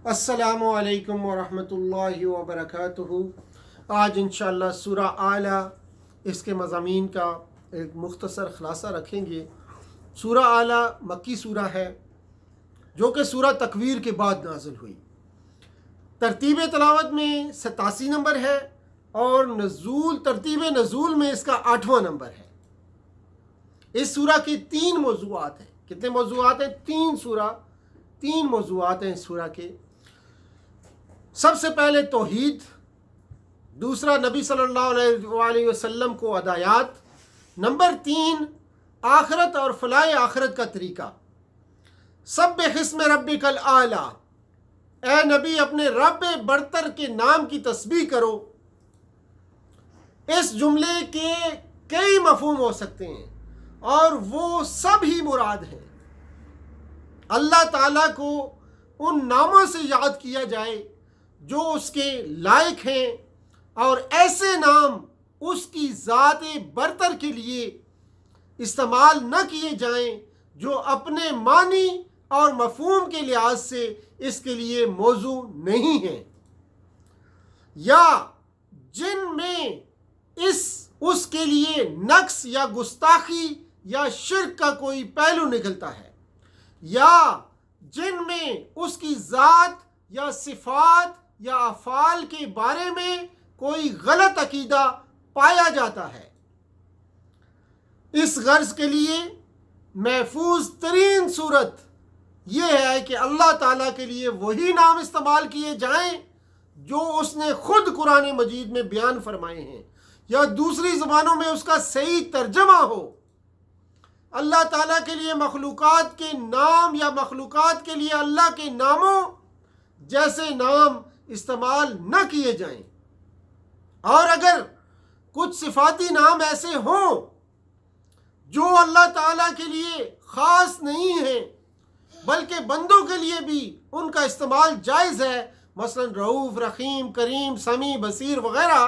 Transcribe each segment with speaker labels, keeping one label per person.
Speaker 1: السلام علیکم ورحمۃ اللہ وبرکاتہ۔ آج انشاءاللہ سورہ اعلیٰ اس کے مضامین کا ایک مختصر خلاصہ رکھیں گے۔ سورہ اعلیٰ مکی سورہ ہے جو کہ سورہ تکویر کے بعد نازل ہوئی۔ ترتیب تلاوت میں 87 نمبر ہے اور ترتیب نزول میں اس کا 8واں نمبر ہے۔ اس سورہ کے 3 موضوعات ہیں۔ کتنے موضوعات ہیں؟ 3 موضوعات ہیں اس سورہ کے۔ سب سے پہلے توحید، دوسرا نبی صلی اللہ علیہ وسلم کو ہدایات، نمبر 3 آخرت اور فلاح آخرت کا طریقہ۔ سبح اسم ربک الاعلیٰ، اے نبی اپنے رب برتر کے نام کی تسبیح کرو۔ اس جملے کے کئی مفہوم ہو سکتے ہیں اور وہ سب ہی مراد ہیں۔ اللہ تعالیٰ کو ان ناموں سے یاد کیا جائے جو اس کے لائق ہیں، اور ایسے نام اس کی ذات برتر کے لیے استعمال نہ کیے جائیں جو اپنے معنی اور مفہوم کے لحاظ سے اس کے لیے موزوں نہیں ہیں، یا جن میں اس کے لیے نقص یا گستاخی یا شرک کا کوئی پہلو نکلتا ہے، یا جن میں اس کی ذات یا صفات یا افعال کے بارے میں کوئی غلط عقیدہ پایا جاتا ہے۔ اس غرض کے لیے محفوظ ترین صورت یہ ہے کہ اللہ تعالیٰ کے لیے وہی نام استعمال کیے جائیں جو اس نے خود قرآن مجید میں بیان فرمائے ہیں، یا دوسری زبانوں میں اس کا صحیح ترجمہ ہو۔ اللہ تعالیٰ کے لیے مخلوقات کے نام یا مخلوقات کے لیے اللہ کے ناموں جیسے نام استعمال نہ کیے جائیں، اور اگر کچھ صفاتی نام ایسے ہوں جو اللہ تعالیٰ کے لیے خاص نہیں ہیں بلکہ بندوں کے لیے بھی ان کا استعمال جائز ہے، مثلا رؤوف، رحیم، کریم، سمیع، بصیر وغیرہ،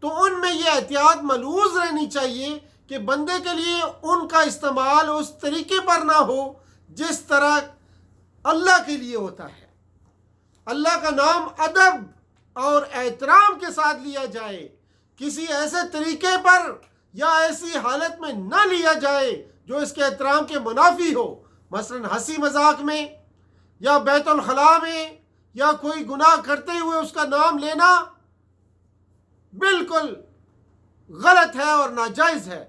Speaker 1: تو ان میں یہ احتیاط ملحوظ رہنی چاہیے کہ بندے کے لیے ان کا استعمال اس طریقے پر نہ ہو جس طرح اللہ کے لیے ہوتا ہے۔ اللہ کا نام ادب اور احترام کے ساتھ لیا جائے، کسی ایسے طریقے پر یا ایسی حالت میں نہ لیا جائے جو اس کے احترام کے منافی ہو، مثلا ہنسی مذاق میں یا بیت الخلاء میں، یا کوئی گناہ کرتے ہوئے اس کا نام لینا بالکل غلط ہے اور ناجائز ہے،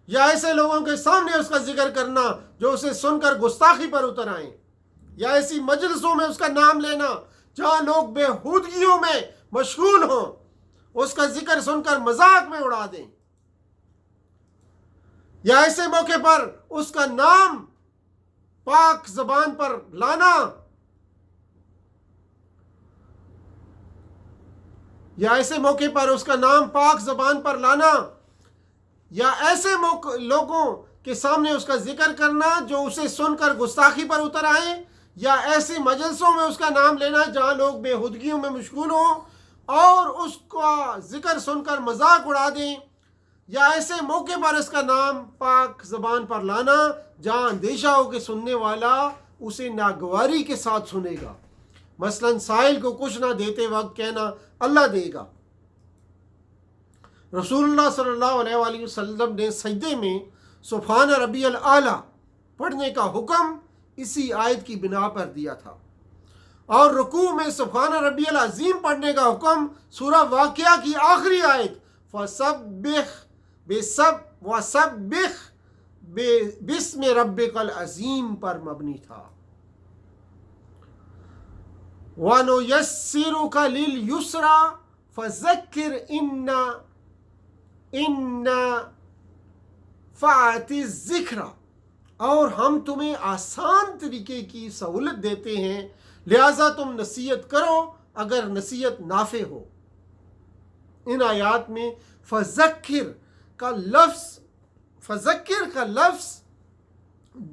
Speaker 1: یا ایسے لوگوں کے سامنے اس کا ذکر کرنا جو اسے سن کر گستاخی پر اتر آئیں، یا ایسی مجلسوں میں اس کا نام لینا جہاں لوگ بےہودگیوں میں مشغول ہوں، اس کا ذکر سن کر مذاق میں اڑا دیں، یا ایسے موقع پر اس کا نام پاک زبان پر لانا، یا ایسے لوگوں کے سامنے اس کا ذکر کرنا جو اسے سن کر گستاخی پر اتر آئیں، یا ایسی مجلسوں میں اس کا نام لینا جہاں لوگ بےہودگیوں میں مشغول ہوں اور اس کا ذکر سن کر مذاق اڑا دیں، یا ایسے موقع پر اس کا نام پاک زبان پر لانا جہاں اندیشہ ہو کہ سننے والا اسے ناگواری کے ساتھ سنے گا، مثلا سائل کو کچھ نہ دیتے وقت کہنا اللہ دے گا۔ رسول اللہ صلی اللہ علیہ وآلہ وسلم نے سجدے میں سبحان ربی الاعلیٰ پڑھنے کا حکم اسی آیت کی بنا پر دیا تھا، اور رکوع میں سبحان ربی العظیم پڑھنے کا حکم سورہ واقعہ کی آخری آیت فسبح بسم ربک العظیم پر مبنی تھا۔ وَنُيَسِّرُكَ لِلْيُسْرَىٰ فَذَكِّرْ إِنَّ فَعَتِ الذِّكْرَىٰ، اور ہم تمہیں آسان طریقے کی سہولت دیتے ہیں، لہٰذا تم نصیحت کرو اگر نصیحت نافع ہو۔ ان آیات میں فذکر کا لفظ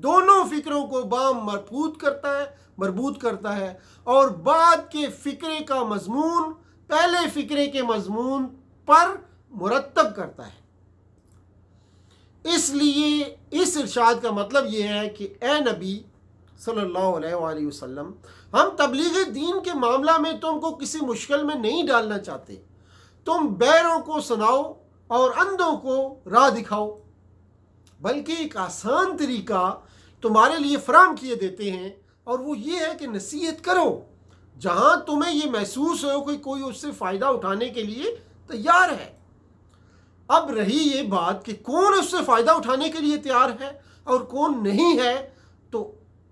Speaker 1: دونوں فکروں کو بام مربوط کرتا ہے اور بعد کے فکرے کا مضمون پہلے فکرے کے مضمون پر مرتب کرتا ہے۔ اس لیے اس ارشاد کا مطلب یہ ہے کہ اے نبی صلی اللہ علیہ وآلہ وسلم، ہم تبلیغ دین کے معاملہ میں تم کو کسی مشکل میں نہیں ڈالنا چاہتے، تم بہروں کو سناؤ اور اندھوں کو راہ دکھاؤ، بلکہ ایک آسان طریقہ تمہارے لیے فراہم کیے دیتے ہیں، اور وہ یہ ہے کہ نصیحت کرو جہاں تمہیں یہ محسوس ہو کہ کوئی اس سے فائدہ اٹھانے کے لیے تیار ہے۔ اب رہی یہ بات کہ کون اس سے فائدہ اٹھانے کے لیے تیار ہے اور کون نہیں ہے، تو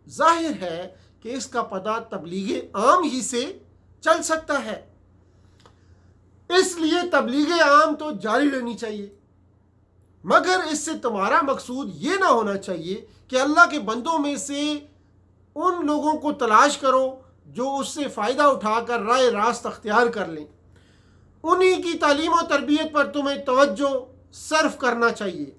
Speaker 1: ظاہر ہے کہ اس کا پتہ تبلیغ عام ہی سے چل سکتا ہے۔ اس لیے تبلیغ عام تو جاری رہنی چاہیے، مگر اس سے تمہارا مقصود یہ نہ ہونا چاہیے کہ اللہ کے بندوں میں سے ان لوگوں کو تلاش کرو جو اس سے فائدہ اٹھا کر راہ راست اختیار کر لیں، انہی کی تعلیم و تربیت پر تمہیں توجہ صرف کرنا چاہیے۔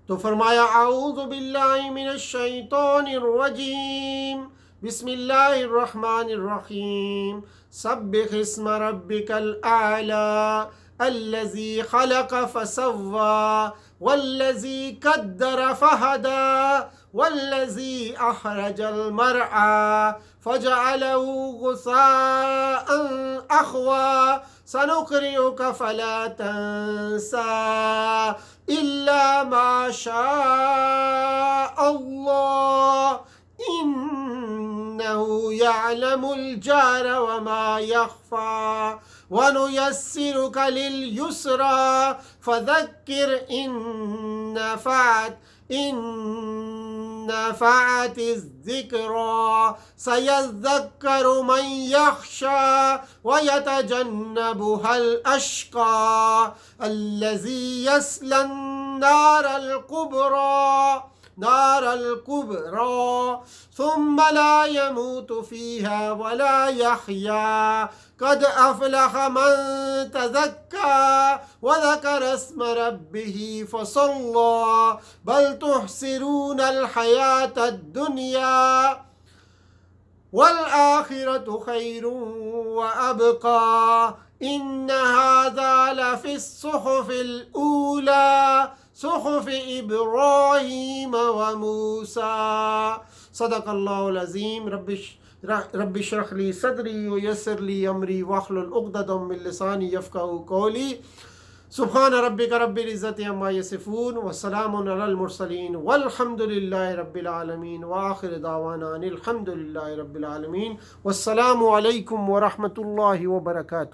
Speaker 1: تو فرمایا اعوذ باللہ من الشیطان الرجیم، بسم اللہ الرحمن الرحیم، سبح اسم ربک الاعلی الذی خلق فسوى والذی قدر فہدى والذی اخرج المرعى فجعله غثاء اخوى سنقرئك فلا تنسى إلا ما شاء الله إنه يعلم الجهر وما يخفى ونيسرك لليسرى فذكر إن نفعت الذكرى سيذكر من يخشى ويتجنبها الأشقى الذي يصلى نار الكبرى ثم لا يموت فيها ولا يحيا قد أفلح من تزكى وذكر اسم ربه فصلى بل تحسرون الحياة الدنيا والآخرة خير وأبقى إن هذا لفي الصحف الأولى صحف إبراهيم وموسى صدق الله العظيم رب اشرح لي صدري ويسر لي أمري واحلل عقدة من لساني يفقهوا قولي سبحان ربك رب العزة عما يصفون وسلام على المرسلين والحمد لله رب العالمين وآخر دعوانا أن الحمد لله رب العالمين والسلام عليكم ورحمة الله وبركاته۔